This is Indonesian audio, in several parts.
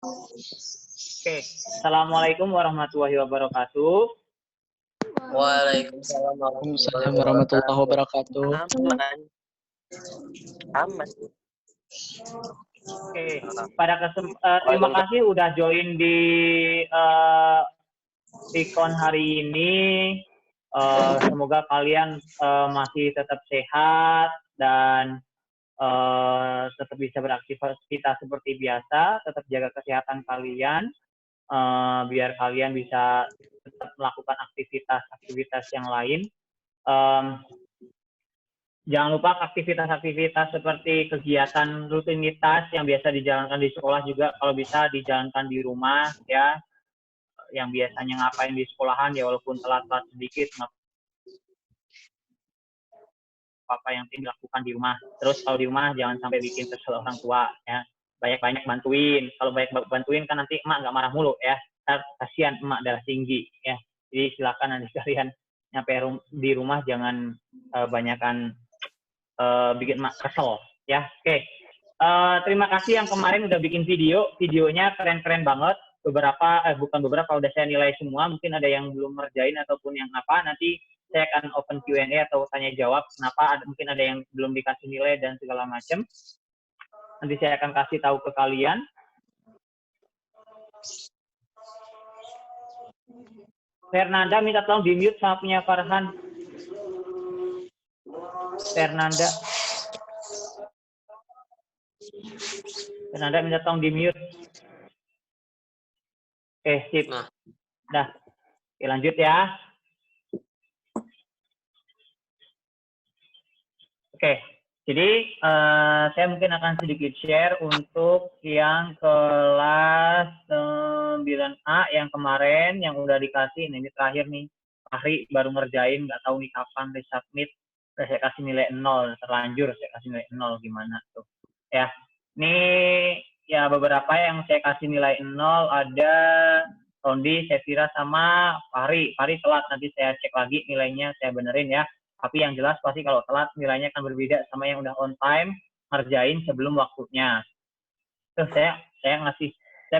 Oke, Assalamualaikum warahmatullahi wabarakatuh. Waalaikumsalam warahmatullahi wabarakatuh. Aman. Aman. Oke, terima kasih udah join di Vicon hari ini. Semoga kalian masih tetap sehat dan tetap bisa beraktivitas seperti biasa, tetap jaga kesehatan kalian, biar kalian bisa tetap melakukan aktivitas yang lain. Jangan lupa aktivitas-aktivitas seperti kegiatan rutinitas yang biasa dijalankan di sekolah juga kalau bisa dijalankan di rumah ya. Yang biasanya ngapain di sekolahan ya walaupun telat-telat sedikit nggak apa-apa, yang penting dilakukan di rumah. Terus kalau di rumah jangan sampai bikin kesel orang tua ya. Banyak-banyak bantuin. Kalau banyak bantuin kan nanti emak nggak marah mulu ya. Kasihan emak darah tinggi ya. Jadi silakan nanti kalian nyampe di rumah jangan banyakan bikin emak kesel ya. Oke. Terima kasih yang kemarin udah bikin videonya keren-keren banget. Bukan beberapa udah saya nilai semua, mungkin ada yang belum ngerjain ataupun yang apa, nanti saya akan open Q&A atau tanya jawab kenapa mungkin ada yang belum dikasih nilai dan segala macam. Nanti saya akan kasih tahu ke kalian. Fernanda minta tolong di-mute sama punya Farhan. Fernanda minta tolong di-mute. Oke, sip. Dah. Oke, lanjut ya. Oke, jadi saya mungkin akan sedikit share untuk yang kelas 9A yang kemarin yang udah dikasih. Ini terakhir nih. Fahri baru ngerjain, nggak tahu nih kapan resubmit. Saya kasih nilai 0, terlanjur saya kasih nilai 0 gimana tuh. Ya, ini ya beberapa yang saya kasih nilai 0 ada Rondi, Sevira, sama Fahri. Fahri telat, nanti saya cek lagi nilainya, saya benerin ya. Tapi yang jelas pasti kalau telat nilainya akan berbeda sama yang udah on time ngerjain sebelum waktunya. Terus saya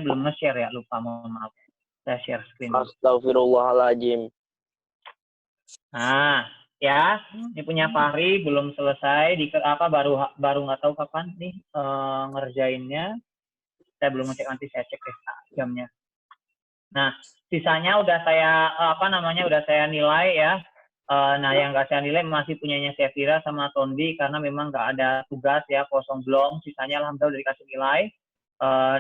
belum nge-share ya, lupa, mohon maaf. Saya share screen. Astagfirullahaladzim. Nah, ya, ini punya Fahri belum selesai, baru nggak tahu kapan nih ngerjainnya. Saya belum ngecek, nanti saya cek deh jamnya. Nah, sisanya udah saya nilai ya. Nah, yang nggak saya nilai masih punyanya Sevira sama Tondi karena memang nggak ada tugas ya, kosong belum. Sisanya alhamdulillah udah dikasih nilai.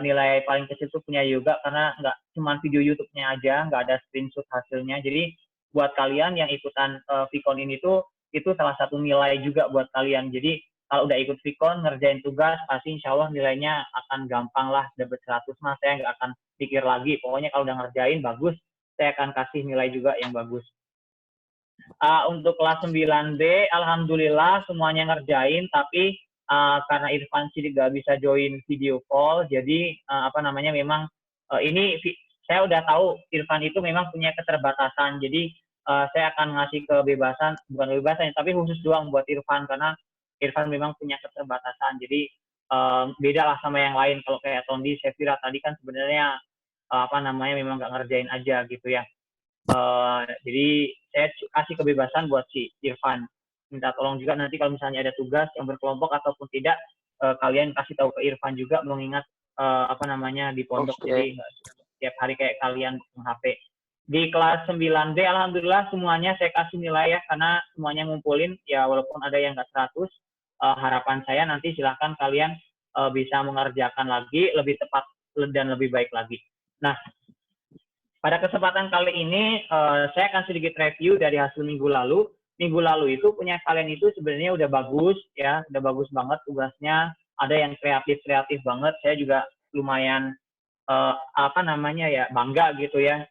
Nilai paling kecil tuh punya Yoga karena nggak cuma video YouTube-nya aja, nggak ada screenshot hasilnya. Jadi buat kalian yang ikutan Vicon ini tuh itu salah satu nilai juga buat kalian. Jadi kalau udah ikut Vicon ngerjain tugas pasti insya Allah nilainya akan gampang lah, dapat 100 mah saya nggak akan pikir lagi. Pokoknya kalau udah ngerjain bagus, saya akan kasih nilai juga yang bagus. Untuk kelas 9B, alhamdulillah semuanya ngerjain, tapi karena Irfan sih nggak bisa join video call, jadi memang ini saya udah tahu Irfan itu memang punya keterbatasan, jadi saya akan ngasih bukan kebebasan, tapi khusus doang buat Irfan, karena Irfan memang punya keterbatasan, jadi beda lah sama yang lain. Kalau kayak Tondi, Sevira tadi kan sebenarnya memang nggak ngerjain aja gitu ya. Jadi saya kasih kebebasan buat si Irfan. Minta tolong juga nanti kalau misalnya ada tugas yang berkelompok ataupun tidak, kalian kasih tahu ke Irfan juga, mengingat di pondok. Jadi setiap hari kayak kalian HP. Di kelas 9B alhamdulillah semuanya saya kasih nilai ya, karena semuanya ngumpulin ya, walaupun ada yang nggak 100. Harapan saya nanti silahkan kalian bisa mengerjakan lagi lebih tepat dan lebih baik lagi. Nah, pada kesempatan kali ini, saya akan sedikit review dari hasil minggu lalu. Minggu lalu itu punya kalian itu sebenarnya udah bagus ya, udah bagus banget tugasnya. Ada yang kreatif banget. Saya juga lumayan bangga gitu ya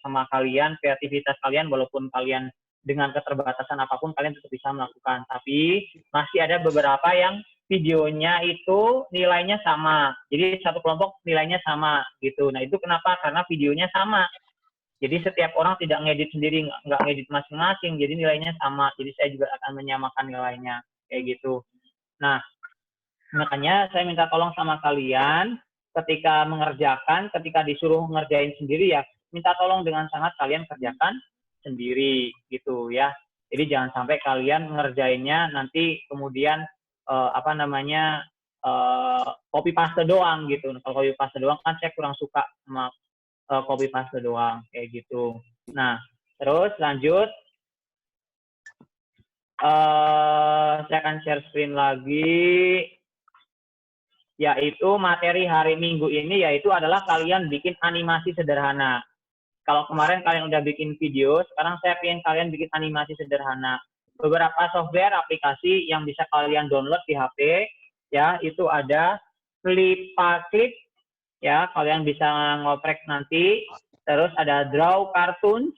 sama kalian, kreativitas kalian, walaupun kalian dengan keterbatasan apapun kalian tetap bisa melakukan. Tapi masih ada beberapa yang videonya itu nilainya sama. Jadi satu kelompok nilainya sama gitu. Nah, itu kenapa? Karena videonya sama. Jadi setiap orang tidak ngedit sendiri, nggak ngedit masing-masing. Jadi nilainya sama. Jadi saya juga akan menyamakan nilainya kayak gitu. Nah, makanya saya minta tolong sama kalian ketika mengerjakan, ketika disuruh ngerjain sendiri ya, minta tolong dengan sangat kalian kerjakan sendiri gitu ya. Jadi jangan sampai kalian ngerjainnya nanti kemudian copy paste doang gitu. Kalau copy paste doang kan saya kurang suka sama copy paste doang kayak gitu. Nah, terus lanjut. Saya akan share screen lagi. Yaitu materi hari Minggu ini yaitu adalah kalian bikin animasi sederhana. Kalau kemarin kalian udah bikin video, sekarang saya ingin kalian bikin animasi sederhana. Beberapa software aplikasi yang bisa kalian download di HP ya, itu ada Clip, ya, kalian bisa ngoprek nanti. Terus ada Draw Cartoons,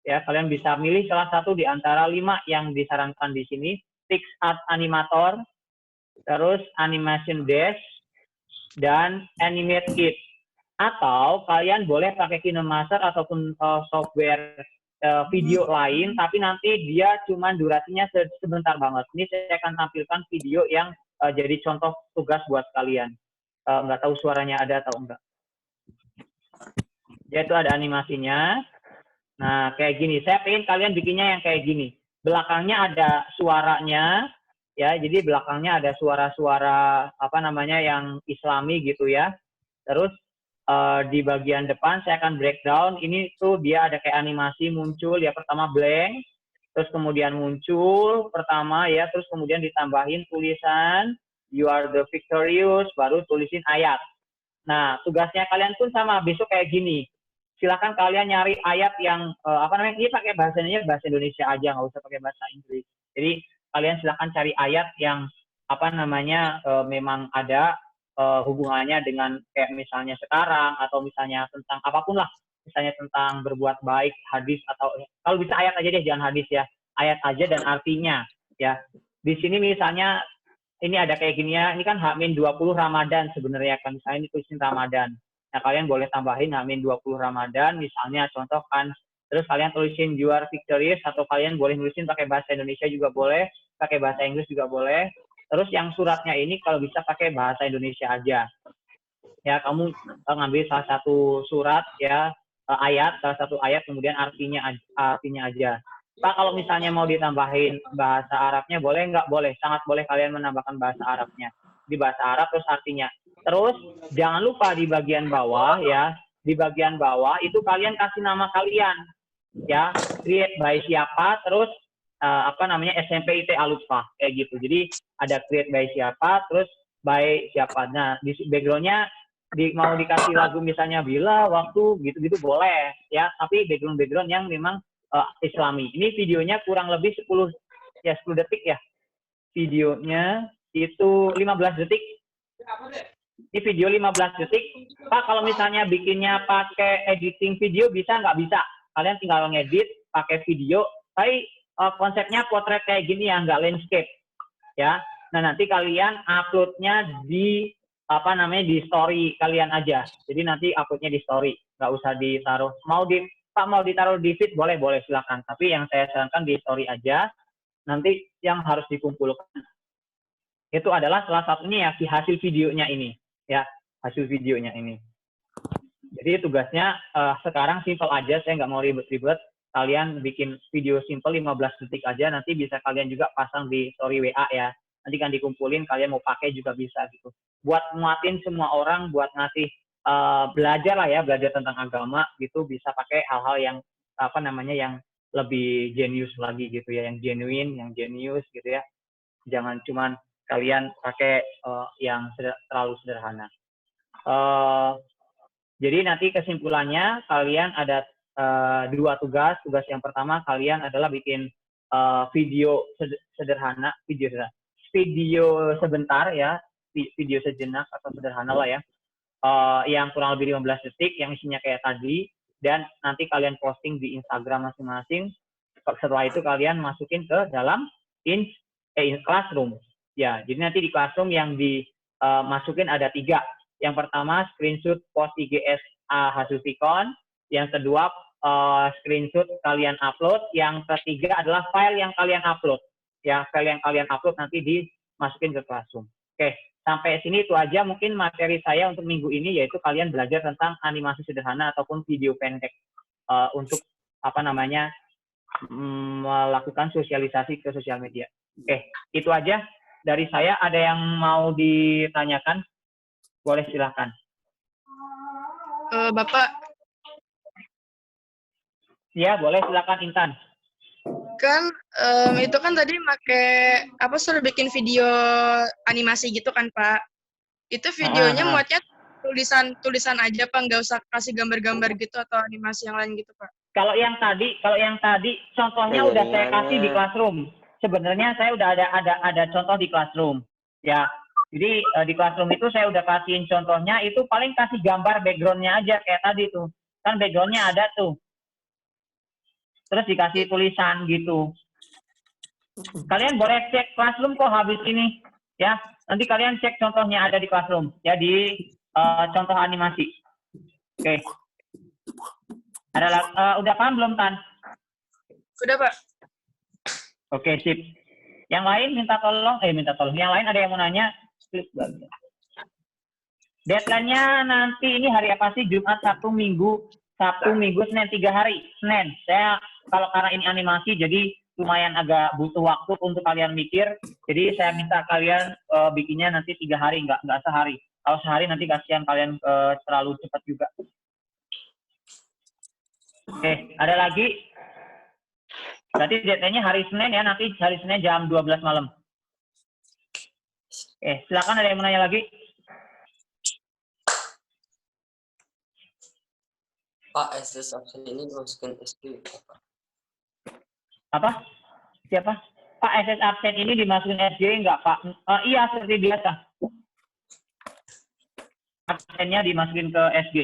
ya, kalian bisa milih salah satu di antara 5 yang disarankan di sini. PixArt Animator, terus Animation Dash, dan Animate Kit. Atau kalian boleh pakai KineMaster ataupun software video lain, tapi nanti dia cuma durasinya sebentar banget. Ini saya akan tampilkan video yang jadi contoh tugas buat kalian. Nggak tahu suaranya ada atau enggak. Dia itu ada animasinya. Nah, kayak gini. Saya pengen kalian bikinnya yang kayak gini. Belakangnya ada suaranya, ya. Jadi belakangnya ada suara-suara yang Islami gitu ya. Terus di bagian depan saya akan breakdown. Ini tuh dia ada kayak animasi muncul ya. Pertama blank, terus kemudian muncul pertama ya, terus kemudian ditambahin tulisan "You are the victorious", baru tulisin ayat. Nah, tugasnya kalian pun sama, besok kayak gini. Silakan kalian nyari ayat yang ini pakai bahasa Indonesia aja, nggak usah pakai bahasa Inggris. Jadi kalian silakan cari ayat yang memang ada hubungannya dengan kayak misalnya sekarang atau misalnya tentang apapun lah, misalnya tentang berbuat baik, hadis, atau kalau bisa ayat aja deh, jangan hadis ya, ayat aja dan artinya ya. Di sini misalnya ini ada kayak gini ya, ini kan H-20 Ramadan sebenarnya kan, misalnya ini tulisin Ramadan. Nah, kalian boleh tambahin H-20 Ramadan, misalnya contoh kan, terus kalian tulisin "You are victorious", atau kalian boleh nulisin pakai bahasa Indonesia juga boleh, pakai bahasa Inggris juga boleh. Terus yang suratnya ini kalau bisa pakai bahasa Indonesia aja. Ya, kamu ngambil salah satu surat ya, salah satu ayat, kemudian artinya aja. Pak, kalau misalnya mau ditambahin bahasa Arabnya boleh nggak? Boleh, sangat boleh kalian menambahkan bahasa Arabnya. Di bahasa Arab terus artinya. Terus jangan lupa di bagian bawah ya, di bagian bawah itu kalian kasih nama kalian. Ya, create by siapa, terus SMP IT Alutfah kayak gitu. Jadi ada create by siapa, terus by siapa. Nah, di backgroundnya mau dikasih lagu misalnya bila, waktu, gitu-gitu boleh ya. Tapi background yang memang Islami. Ini videonya kurang lebih 10 detik ya. Videonya itu 15 detik. Ini video 15 detik. Pak, kalau misalnya bikinnya pakai editing video bisa nggak? Bisa. Kalian tinggal ngedit pakai video. Tapi konsepnya potret kayak gini ya, nggak landscape. Ya. Nah, nanti kalian uploadnya di di story kalian aja. Jadi nanti uploadnya di story, nggak usah ditaruh. Mau ditaruh di feed boleh silakan. Tapi yang saya sarankan di story aja. Nanti yang harus dikumpulkan itu adalah salah satunya ya hasil videonya ini, ya hasil videonya ini. Jadi tugasnya sekarang simple aja, saya nggak mau ribet-ribet. Kalian bikin video simple 15 detik aja, nanti bisa kalian juga pasang di story WA ya. Nanti kan dikumpulin, kalian mau pakai juga bisa gitu. Buat nguatin semua orang, buat ngasih belajar lah ya, belajar tentang agama gitu, bisa pakai hal-hal yang yang lebih jenius lagi gitu ya, yang genuine, yang jenius gitu ya. Jangan cuman kalian pakai yang terlalu sederhana. Jadi nanti kesimpulannya kalian ada 2 tugas. Tugas yang pertama kalian adalah bikin video sederhana, video sebentar ya, video sejenak atau sederhana lah ya. Yang kurang lebih 15 detik, yang isinya kayak tadi, dan nanti kalian posting di Instagram masing-masing. Setelah itu kalian masukin ke dalam Classroom. Ya, jadi nanti di Classroom yang dimasukin ada 3. Yang pertama screenshot post IGS hasil Vicon, yang kedua screenshot kalian upload, yang ketiga adalah file yang kalian upload. Ya, file yang kalian upload nanti dimasukin ke Classroom. Oke, sampai sini itu aja mungkin materi saya untuk minggu ini, yaitu kalian belajar tentang animasi sederhana ataupun video pendek untuk melakukan sosialisasi ke sosial media. Oke, itu aja dari saya. Ada yang mau ditanyakan? Boleh silahkan. Bapak, Ya, boleh silakan Intan. kan itu kan tadi suruh bikin video animasi gitu kan, Pak. Itu videonya muatnya tulisan aja, Pak, nggak usah kasih gambar-gambar gitu atau animasi yang lain gitu, Pak. Kalau yang tadi contohnya udah saya kasih di Classroom. Sebenarnya saya udah ada contoh di Classroom. Ya. Jadi di Classroom itu saya udah kasihin contohnya, itu paling kasih gambar background-nya aja kayak tadi tuh. Kan background-nya ada tuh. Terus dikasih tulisan gitu. Kalian boleh cek Classroom kok habis ini. Ya, nanti kalian cek contohnya ada di Classroom. Ya, di contoh animasi. Oke. Udah paham belum, Tan? Udah, Pak. Oke, sip. Yang lain minta tolong. Yang lain ada yang mau nanya? Deadline-nya nanti ini hari apa sih? Jumat, Sabtu, Minggu, Senin, 3 hari. Senin. Saya kalau karena ini animasi, jadi lumayan agak butuh waktu untuk kalian mikir. Jadi saya minta kalian bikinnya nanti 3 hari, nggak sehari. Kalau sehari nanti kasihan kalian terlalu cepat juga. Oke, ada lagi? Berarti deadline-nya hari Senin ya, nanti hari Senin jam 12 malam. Silakan, ada yang mau nanya lagi? Pak, SS absen ini dimasukin SG. Apa? Siapa? Pak, SS absen ini dimasukin SG enggak, Pak? Iya, seperti biasa. Absennya dimasukin ke SG.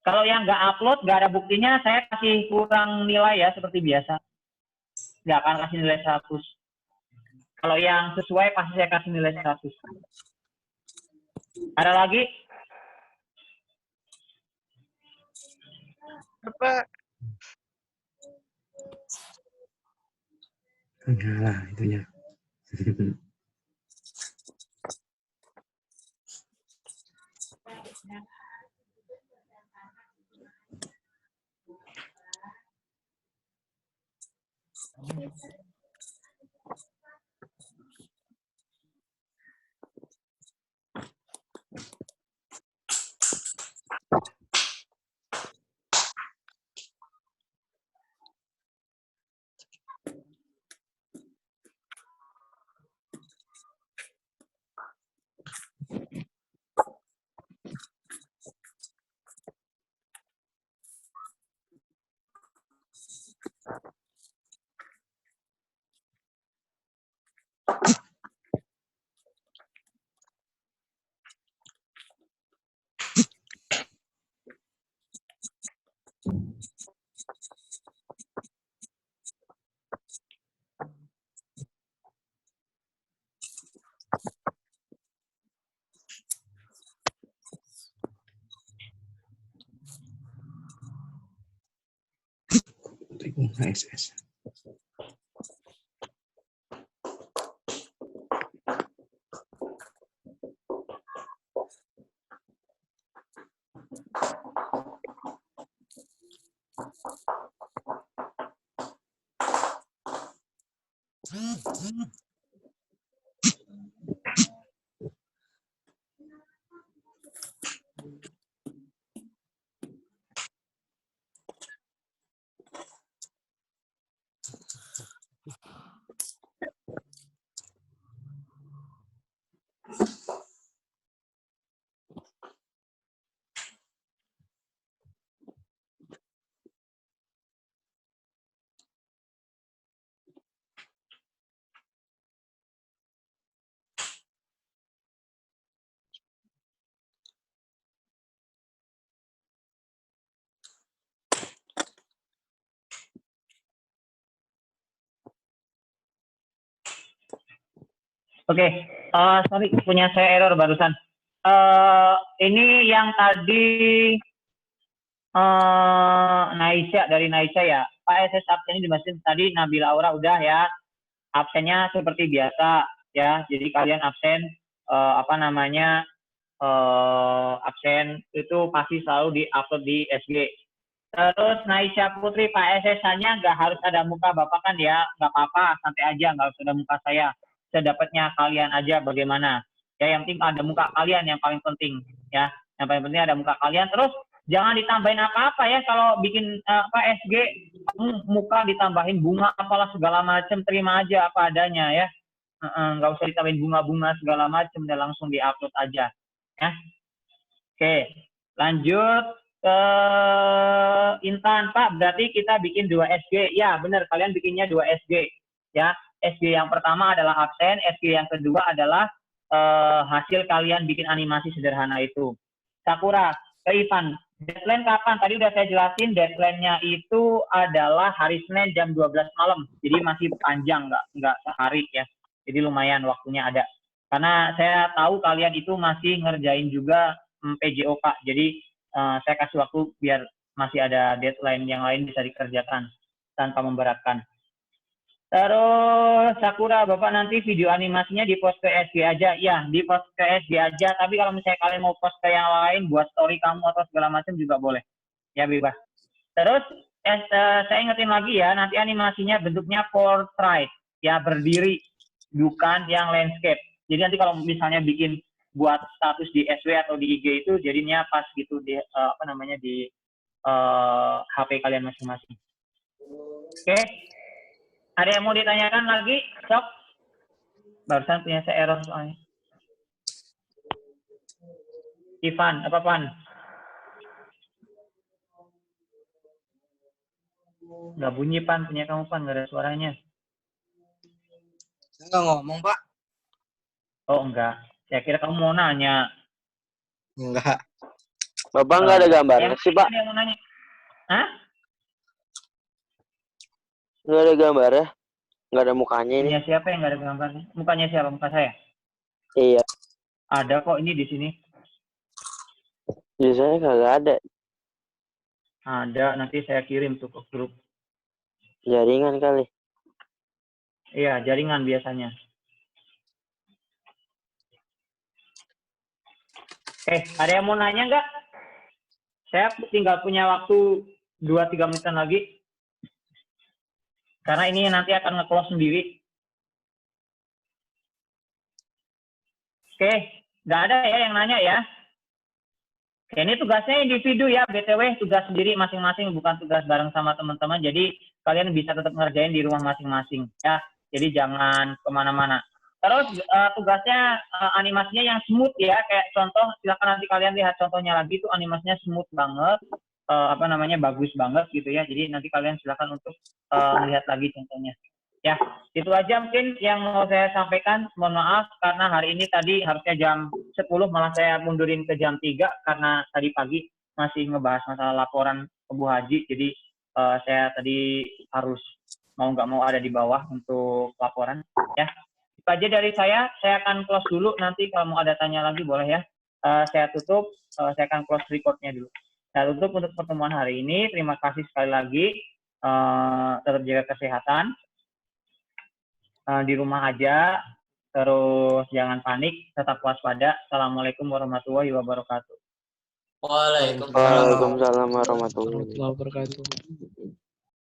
Kalau yang nggak upload, nggak ada buktinya, saya kasih kurang nilai ya, seperti biasa. Nggak akan kasih nilai 100. Kalau yang sesuai, pasti saya kasih nilai 100. Ada lagi? Bapak, enggak lah itunya. SS. Oke, sorry, punya saya error barusan. Ini yang tadi Naisha, dari Naisha ya. Pak SS absen ini dimasukin tadi, Nabila Aura udah ya. Absennya seperti biasa ya. Jadi kalian absen absen itu pasti selalu di-upload di SG. Terus Naisha Putri, Pak SSH-nya nggak harus ada muka Bapak kan ya, nggak apa-apa, santai aja, nggak harus ada muka saya. Sedapatnya kalian aja bagaimana. Ya, yang penting ada muka kalian yang paling penting. Ya, yang paling penting ada muka kalian. Terus jangan ditambahin apa-apa ya, kalau bikin SG, muka ditambahin bunga apalah segala macam, terima aja apa adanya ya. Nggak usah ditambahin bunga-bunga segala macam, dan langsung di-upload aja. Ya. Oke, lanjut ke Intan, Pak. Berarti kita bikin 2 SG. Ya, benar, kalian bikinnya 2 SG. Ya, SG yang pertama adalah absen, SG yang kedua adalah hasil kalian bikin animasi sederhana itu. Sakura, ke Ivan, deadline kapan? Tadi udah saya jelasin, deadline-nya itu adalah hari Senin jam 12 malam. Jadi masih panjang, nggak sehari ya. Jadi lumayan waktunya ada. Karena saya tahu kalian itu masih ngerjain juga PJO, Pak. Jadi saya kasih waktu biar masih ada deadline yang lain bisa dikerjakan tanpa memberatkan. Terus Sakura, Bapak nanti video animasinya di post ke SG aja. Ya, di post ke SG aja. Tapi kalau misalnya kalian mau post ke yang lain, buat story kamu atau segala macam juga boleh. Ya, bebas. Terus saya ingetin lagi ya, nanti animasinya bentuknya portrait. Ya, berdiri. Bukan yang landscape. Jadi nanti kalau misalnya bikin buat status di SW atau di IG itu jadinya pas gitu di di HP kalian masing-masing. Oke. Ada yang mau ditanyakan lagi? Sok. Barusan punya saya error soalnya. Ivan, apa Pan? Nggak bunyi Pan, punya kamu Pan, nggak ada suaranya. Saya nggak ngomong, Pak. Oh enggak, saya kira kamu mau nanya. Enggak. Bapak nggak ada gambarnya sih, Pak? Ada yang mau nanya? Hah? Nggak ada gambarnya? Nggak ada mukanya ini? Punya siapa yang nggak ada gambarnya? Mukanya siapa? Muka saya? Iya. Ada kok ini di sini. Biasanya kagak ada. Ada, nanti saya kirim tuh ke grup. Jaringan kali. Iya, jaringan biasanya. Ada yang mau nanya nggak? Saya tinggal punya waktu 2-3 menitan lagi. Karena ini nanti akan nge-close sendiri. Nggak ada ya yang nanya ya? Ini tugasnya individu ya, BTW tugas sendiri masing-masing, bukan tugas bareng sama teman-teman. Jadi kalian bisa tetap ngerjain di rumah masing-masing ya. Jadi jangan kemana-mana. Terus tugasnya animasinya yang smooth ya, kayak contoh, silakan nanti kalian lihat contohnya lagi, itu animasinya smooth banget, bagus banget gitu ya. Jadi nanti kalian silakan untuk melihat lagi contohnya. Ya, itu aja mungkin yang mau saya sampaikan. Mohon maaf karena hari ini tadi harusnya jam 10, malah saya mundurin ke jam 3 karena tadi pagi masih ngebahas masalah laporan ke Bu Haji. Jadi saya tadi harus mau nggak mau ada di bawah untuk laporan ya. Itu aja dari saya akan close dulu, nanti kalau mau ada tanya lagi boleh ya. Saya tutup, saya akan close recordnya dulu. Saya tutup untuk pertemuan hari ini. Terima kasih sekali lagi. Tetap jaga kesehatan. Di rumah aja, terus jangan panik, tetap waspada. Assalamualaikum warahmatullahi wabarakatuh. Waalaikumsalam. Waalaikumsalam warahmatullahi wabarakatuh. Warahmatullahi wabarakatuh.